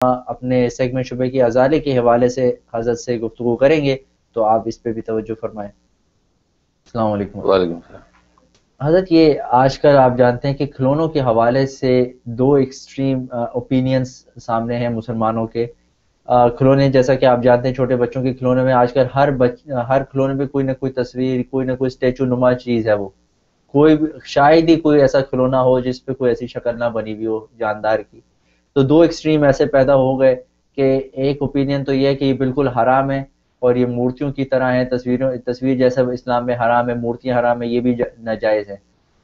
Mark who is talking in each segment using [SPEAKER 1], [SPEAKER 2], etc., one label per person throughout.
[SPEAKER 1] اپنے سیگمنٹ شبہ کی ازالے کے حوالے سے حضرت سے گفتگو کریں گے، تو آپ اس پہ بھی توجہ فرمائیں۔ السلام علیکم۔
[SPEAKER 2] وعلیکم السلام۔
[SPEAKER 1] حضرت یہ آج کل آپ جانتے ہیں کہ کھلونوں کے حوالے سے دو ایکسٹریم اوپینینز سامنے ہیں مسلمانوں کے۔ کھلونے جیسا کہ آپ جانتے ہیں چھوٹے بچوں کے کھلونے میں آج کل ہر کھلونے میں کوئی نہ کوئی تصویر، کوئی نہ کوئی اسٹیچو نما چیز ہے، وہ کوئی شاید ہی کوئی ایسا کھلونا ہو جس پہ کوئی ایسی شکل نہ بنی ہوئی ہو جاندار کی۔ تو دو ایکسٹریم ایسے پیدا ہو گئے کہ ایک اوپینین تو یہ ہے کہ یہ بالکل حرام ہے اور یہ مورتیوں کی طرح ہیں، تصویر جیسا اسلام میں حرام ہے، مورتیاں حرام ہے، یہ بھی ناجائز ہے۔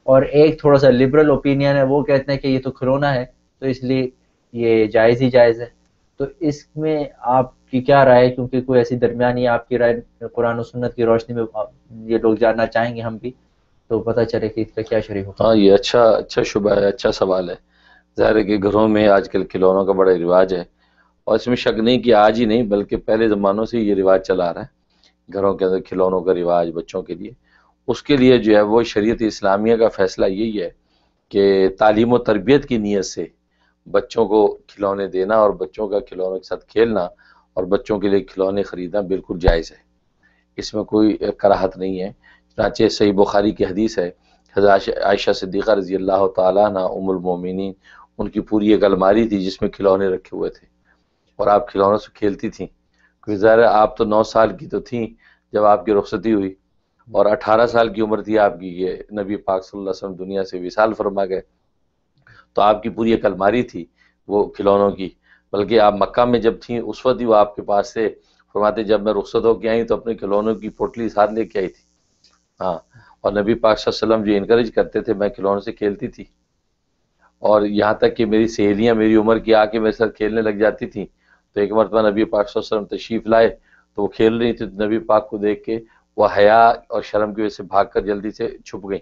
[SPEAKER 1] اور ایک تھوڑا سا لبرل اوپینین ہے، وہ کہتے ہیں کہ یہ تو کھلونا ہے تو اس لیے یہ جائز ہی جائز ہے۔ تو اس میں آپ کی کیا رائے ہے؟ کیونکہ کوئی ایسی درمیانی آپ کی رائے قرآن و سنت کی روشنی میں یہ لوگ جاننا چاہیں گے ہم بھی، تو پتہ چلے کہ اس کا کیا شرعی حکم۔
[SPEAKER 2] ہاں، یہ اچھا شبہ ہے، اچھا سوال ہے۔ ظاہر ہے کہ گھروں میں آج کل کھلونوں کا بڑا رواج ہے، اور اس میں شک نہیں کہ آج ہی نہیں بلکہ پہلے زمانوں سے یہ رواج چلا آ رہا ہے، گھروں کے اندر کھلونوں کا رواج بچوں کے لیے۔ اس کے لیے جو ہے وہ شریعت اسلامیہ کا فیصلہ یہی ہے کہ تعلیم و تربیت کی نیت سے بچوں کو کھلونے دینا اور بچوں کا کھلونوں کے ساتھ کھیلنا اور بچوں کے لیے کھلونے خریدنا بالکل جائز ہے، اس میں کوئی کراہت نہیں ہے۔ چنانچہ صحیح بخاری کی حدیث ہے، حضرت عائشہ صدیقہ رضی اللہ تعالیٰ عنہ ام المومنین، ان کی پوری ایک الماری تھی جس میں کھلونے رکھے ہوئے تھے اور آپ کھلونوں سے کھیلتی تھیں، کیونکہ ظاہر ہے آپ تو 9 سال کی تو تھیں جب آپ کی رخصتی ہوئی، اور 18 سال کی عمر تھی آپ کی، یہ نبی پاک صلی اللہ علیہ وسلم دنیا سے وصال فرما گئے، تو آپ کی پوری ایک الماری تھی وہ کھلونوں کی۔ بلکہ آپ مکہ میں جب تھیں اس وقت ہی وہ آپ کے پاس سے فرماتے جب میں رخصت ہو کے آئی تو اپنے کھلونوں کی پوٹلی ساتھ لے کے آئی تھی۔ ہاں، اور نبی پاک صلی اللہ علیہ وسلم جو انکریج کرتے تھے میں کھلونوں سے کھیلتی تھی، اور یہاں تک کہ میری سہیلیاں میری عمر کی آ کے میرے ساتھ کھیلنے لگ جاتی تھیں۔ تو ایک مرتبہ نبی پاک صلی اللہ علیہ وسلم تشریف لائے تو وہ کھیل رہی تھی، تو نبی پاک کو دیکھ کے وہ حیا اور شرم کی وجہ سے بھاگ کر جلدی سے چھپ گئیں۔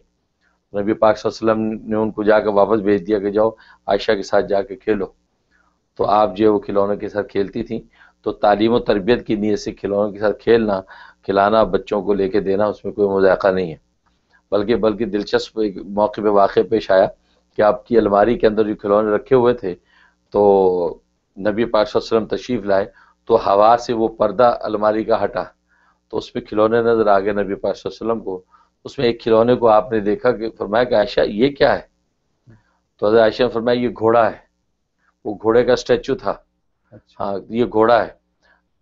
[SPEAKER 2] نبی پاک صلی اللہ علیہ وسلم نے ان کو جا کر واپس بھیج دیا کہ جاؤ عائشہ کے ساتھ جا کے کھیلو۔ تو آپ جو ہے وہ کھلونوں کے ساتھ کھیلتی تھیں، تو تعلیم و تربیت کی نیت سے کھلونوں کے ساتھ کھلانا بچوں کو لے کے دینا، اس میں کوئی مذائقہ نہیں ہے۔ بلکہ دلچسپ ایک موقع پہ واقع پیش آیا کہ آپ کی الماری کے اندر جو کھلونے رکھے ہوئے تھے تو نبی پاک صلی اللہ علیہ وسلم تشریف لائے تو ہوا سے وہ پردہ الماری کا ہٹا تو اس میں کھلونے نظر آ گئے نبی پاک صلی اللہ علیہ وسلم کو۔ اس میں ایک کھلونے کو آپ نے دیکھا کہ فرمایا کہ عائشہ یہ کیا ہے؟ تو حضرت عائشہ نے فرمایا یہ گھوڑا ہے، وہ گھوڑے کا اسٹیچو تھا۔ ہاں، یہ گھوڑا ہے۔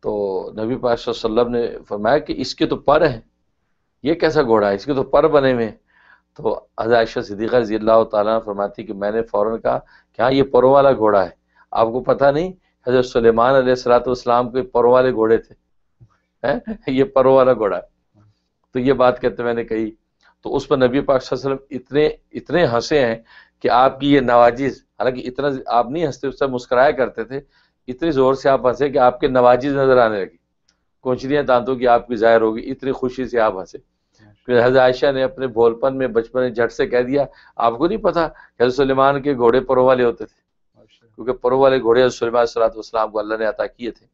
[SPEAKER 2] تو نبی پاک صلی اللہ علیہ وسلم نے فرمایا کہ اس کے تو پر ہیں، یہ کیسا گھوڑا ہے، اس کے تو پر بنے ہوئے ہیں۔ تو حضرت عائشہ صدیقہ رضی اللہ تعالیٰ عنہ فرماتی کہ میں نے فوراً کہا کہ ہاں یہ پروں والا گھوڑا ہے، آپ کو پتہ نہیں حضرت سلیمان علیہ السلام کے پروں والے گھوڑے تھے، یہ پروں والا گھوڑا ہے۔ تو یہ بات کہتے میں نے کہی تو اس پر نبی پاک صلی اللہ علیہ وسلم اتنے ہنسے ہیں کہ آپ کی یہ نواجز، حالانکہ اتنا آپ نہیں ہنستے، اس سے مسکرایا کرتے تھے، اتنی زور سے آپ ہنسے کہ آپ کے نواجز نظر آنے لگی، کونچلیاں دانتوں کی آپ کی ظاہر ہوگی، اتنی خوشی سے آپ ہنسے۔ پھر حضرت عائشہ نے اپنے بھولپن میں بچپن میں جھٹ سے کہہ دیا آپ کو نہیں پتا کہ حضرت سلیمان کے گھوڑے پروں والے ہوتے تھے، کیونکہ پروں والے گھوڑے حضرت سلیمان علیہ السلام کو اللہ نے عطا کیے تھے۔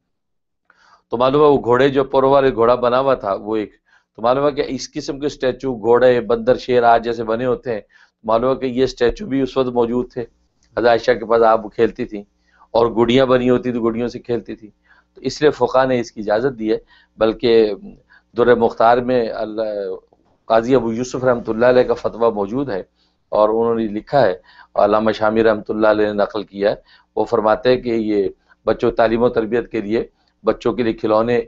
[SPEAKER 2] تو معلوم ہے وہ گھوڑے جو پروں والے گھوڑا بنا ہوا تھا وہ ایک، تو معلوم ہے کہ اس قسم کے اسٹیچو گھوڑے بندر شیر آج جیسے بنے ہوتے ہیں، معلوم ہے کہ یہ اسٹیچو بھی اس وقت موجود تھے۔ حضرت عائشہ کے پاس آپ کھیلتی تھیں اور گڑیاں بنی ہوتی تھی، گڑیوں سے کھیلتی تھی، تو اس لیے فقہا نے اس کی اجازت دی ہے۔ بلکہ در مختار میں قاضی ابو یوسف رحمۃ اللہ علیہ کا فتویٰ موجود ہے اور انہوں نے لکھا ہے، علامہ شامی رحمۃ اللہ علیہ نے نقل کیا ہے، وہ فرماتے ہیں کہ یہ بچوں تعلیم و تربیت کے لیے بچوں کے لیے کھلونے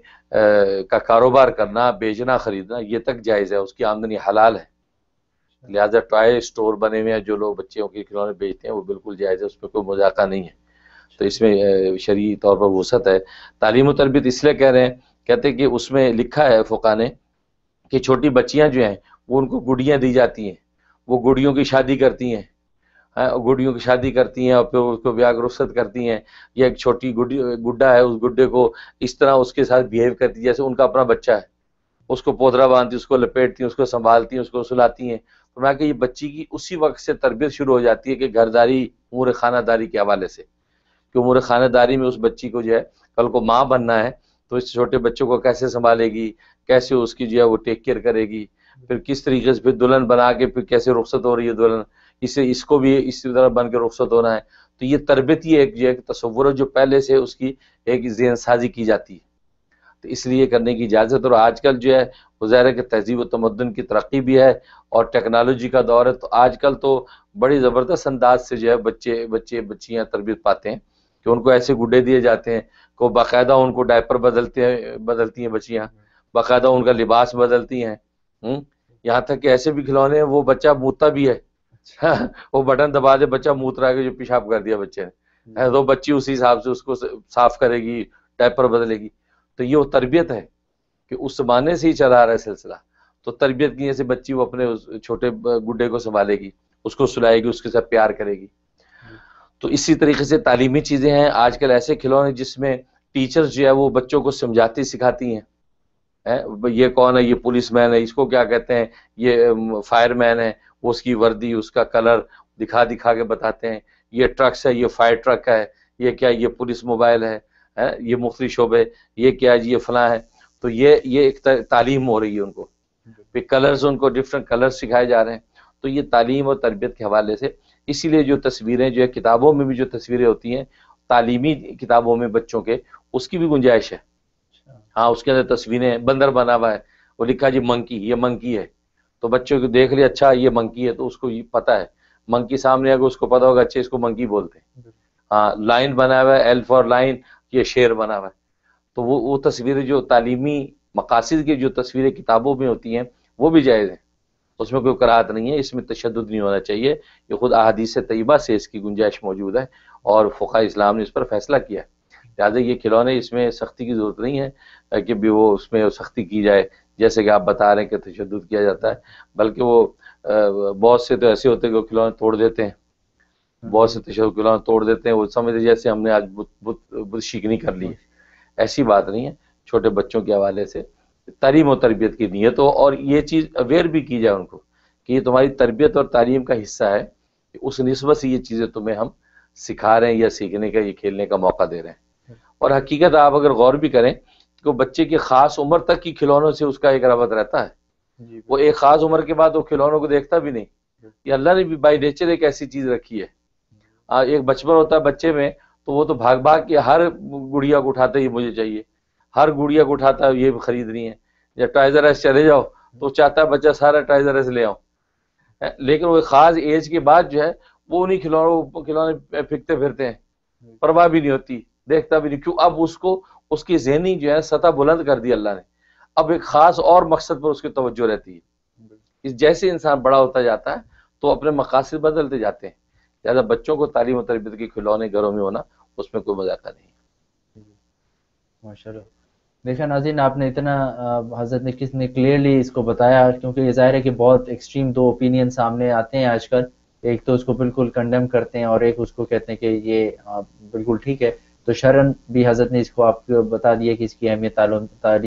[SPEAKER 2] کا کاروبار کرنا، بیچنا، خریدنا یہ تک جائز ہے، اس کی آمدنی حلال ہے۔ لہٰذا ٹوائے اسٹور بنے ہوئے ہیں جو لوگ بچوں کے کھلونے بیچتے ہیں وہ بالکل جائز ہے، اس میں کوئی مذاقہ نہیں ہے۔ تو اس میں شرعی طور پر وسعت ہے۔ تعلیم و تربیت اس لیے کہہ رہے ہیں، کہتے ہیں کہ اس میں لکھا ہے فقہا نے کہ چھوٹی بچیاں جو ہیں وہ ان کو گڑیاں دی جاتی ہیں، وہ گڑیوں کی شادی کرتی ہیں، گڈیوں کی شادی کرتی ہیں اور پھر اس کو بیاہ رخصت کرتی ہیں، یا ایک چھوٹی گڈا ہے اس گڈے کو اس طرح اس کے ساتھ بیہیو کرتی ہے جیسے ان کا اپنا بچہ ہے، اس کو پودرا باندھتی، اس کو لپیٹتی ہیں، اس کو سنبھالتی ہیں، اس کو سلاتی ہیں۔ تو میں کہ یہ بچی کی اسی وقت سے تربیت شروع ہو جاتی ہے کہ گھرداری امور خانہ داری کے حوالے سے، کہ امور خانہ داری میں اس بچی کو جو ہے کل کو ماں بننا ہے تو اس چھوٹے بچوں کو کیسے سنبھالے گی، کیسے اس کی جو ہے وہ ٹیک کیئر کرے گی، پھر کس طریقے سے پھر دلہن بنا کے پھر کیسے رخصت ہو رہی ہے دلہن، اس کو بھی اسی طرح بن کے رخصت ہونا ہے۔ تو یہ تربیت ہی ایک تصور ہے جو پہلے سے اس کی ایک ذہن سازی کی جاتی ہے، تو اس لیے کرنے کی اجازت۔ اور آج کل جو ہے وہ ظاہر ہے کہ تہذیب و تمدن کی ترقی بھی ہے اور ٹیکنالوجی کا دور ہے، تو آج کل تو بڑی زبردست انداز سے جو ہے بچیاں تربیت پاتے ہیں کہ ان کو ایسے گڈے دیے جاتے ہیں کہ باقاعدہ ان کو ڈائپر بدلتی ہیں بچیاں، باقاعدہ ان کا لباس بدلتی ہیں، یہاں تک کہ ایسے بھی کھلونے ہیں وہ بچہ موتا بھی ہے، وہ بٹن دبا دے بچہ موت رہا ہے کہ جو پیشاب کر دیا بچے نے، تو بچی اسی حساب سے اس کو صاف کرے گی، ڈائپر بدلے گی۔ تو یہ وہ تربیت ہے کہ اس زمانے سے ہی چلا رہا ہے سلسلہ، تو تربیت کی جیسے بچی وہ اپنے چھوٹے گڈے کو سنبھالے گی، اس کو سلائے گی، اس کے ساتھ پیار کرے گی۔ تو اسی طریقے سے تعلیمی چیزیں ہیں آج کل، ایسے کھلونے جس میں ٹیچرز جو ہے وہ بچوں کو سمجھاتی سکھاتی ہیں، یہ کون ہے، یہ پولیس مین ہے، اس کو کیا کہتے ہیں، یہ فائر مین ہے، وہ اس کی وردی، اس کا کلر دکھا کے بتاتے ہیں، یہ ٹرکس ہے، یہ فائر ٹرک ہے، یہ کیا، یہ پولیس موبائل ہے، یہ مختلف شعبے، یہ کیا جی، یہ فلاں ہے۔ تو یہ ایک تعلیم ہو رہی ہے ان کو، پھر کلرز ان کو ڈفرینٹ کلرز سکھائے جا رہے ہیں۔ تو یہ تعلیم اور تربیت کے حوالے سے اسی لیے جو تصویریں جو ہے کتابوں میں بھی جو تصویریں ہوتی ہیں تعلیمی کتابوں میں بچوں کے، اس کی بھی گنجائش ہے۔ ہاں اس کے اندر تصویریں، بندر بنا ہوا ہے، وہ لکھا جی منکی، یہ منکی ہے، تو بچوں کو دیکھ لیا اچھا یہ منکی ہے، تو اس کو یہ پتہ ہے، منکی سامنے آگے اس کو پتہ ہوگا اچھا اس کو منکی بولتے ہیں۔ ہاں لائن بنا ہوا ہے، ایل فار لائن، یہ شیر بنا ہوا ہے۔ تو وہ تصویریں جو تعلیمی مقاصد کی جو تصویریں کتابوں میں ہوتی ہیں وہ بھی جائز ہیں، اس میں کوئی کراہت نہیں ہے، اس میں تشدد نہیں ہونا چاہیے، یہ خود احادیث طیبہ سے اس کی گنجائش موجود ہے اور فقہاء اسلام نے اس پر فیصلہ کیا ہے۔ لہٰذا یہ کھلونے اس میں سختی کی ضرورت نہیں ہے کہ بھی وہ اس میں سختی کی جائے جیسے کہ آپ بتا رہے ہیں کہ تشدد کیا جاتا ہے، بلکہ وہ بہت سے تو ایسے ہوتے ہیں کہ وہ کھلونے توڑ دیتے ہیں، بہت سے تشدد کھلونے توڑ دیتے ہیں، وہ سمجھتے جیسے ہم نے آج بت شکنی کر لی ہے۔ ایسی بات نہیں ہے، چھوٹے بچوں کے حوالے سے تعلیم و تربیت کی نیت ہو اور یہ چیز اویئر بھی کی جائے ان کو کہ یہ تمہاری تربیت اور تعلیم کا حصہ ہے، کہ اس نسبت سے یہ چیزیں تمہیں ہم سکھا رہے ہیں یا سیکھنے کا، یہ کھیلنے کا موقع دے رہے ہیں۔ اور حقیقت آپ اگر غور بھی کریں کہ بچے کی خاص عمر تک کی کھلونوں سے اس کا ایک ربط رہتا ہے، وہ ایک خاص عمر کے بعد وہ کھلونوں کو دیکھتا بھی نہیں، یہ اللہ نے بھی بائی نیچر ایک ایسی چیز رکھی ہے۔ ایک بچپن ہوتا ہے بچے میں تو وہ تو بھاگ کے ہر گڑیا کو اٹھاتا ہے، یہ مجھے چاہیے، ہر گڑیا کو اٹھاتا ہے، یہ خریدنی ہے۔ جب ٹائزر ایس چلے جاؤ تو چاہتا ہے بچہ سارا ٹائزر ایس لے آؤ، لیکن وہ خاص ایج کے بعد جو ہے وہ انہیں کھلونے پھینکتے پھرتے ہیں، پرواہ بھی نہیں ہوتی، دیکھتا بھی نہیں، کیوں اب اس کو اس کی ذہنی جو ہے سطح بلند کر دی اللہ نے، اب ایک خاص اور مقصد پر اس کی توجہ رہتی ہے۔ جیسے انسان بڑا ہوتا جاتا ہے تو اپنے مقاصد بدلتے جاتے ہیں، لہٰذا بچوں کو تعلیم و تربیت کے کھلونے گھروں میں ہونا اس میں کوئی مذاق نہیں۔
[SPEAKER 1] ماشاءاللہ۔ دیکھا ناظرین، آپ نے اتنا حضرت نے کس نے کلیئرلی اس کو بتایا، کیونکہ یہ ظاہر ہے کہ بہت ایکسٹریم دو اوپینین سامنے آتے ہیں آج کل، ایک تو اس کو بالکل کنڈیم کرتے ہیں اور ایک اس کو کہتے ہیں کہ یہ بالکل ٹھیک ہے۔ تو شرعاً بھی حضرت نے اس کو آپ کو بتا دیا کہ اس کی اہمیت تعلیم